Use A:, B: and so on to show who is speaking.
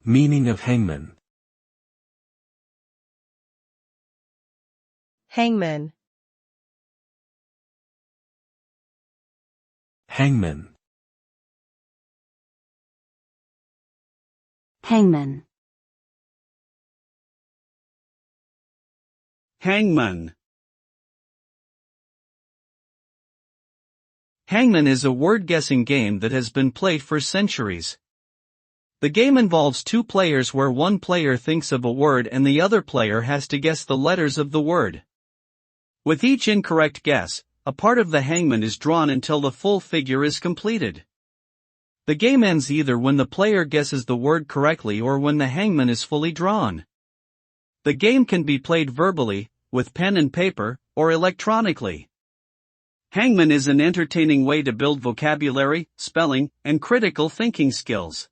A: Meaning of hangman.
B: Hangman.
A: Hangman.
C: Hangman.
D: Hangman. Hangman is a word-guessing game that has been played for centuries. The game involves two players where one player thinks of a word and the other player has to guess the letters of the word. With each incorrect guess, a part of the hangman is drawn until the full figure is completed. The game ends either when the player guesses the word correctly or when the hangman is fully drawn. The game can be played verbally, with pen and paper, or electronically. Hangman is an entertaining way to build vocabulary, spelling, and critical thinking skills.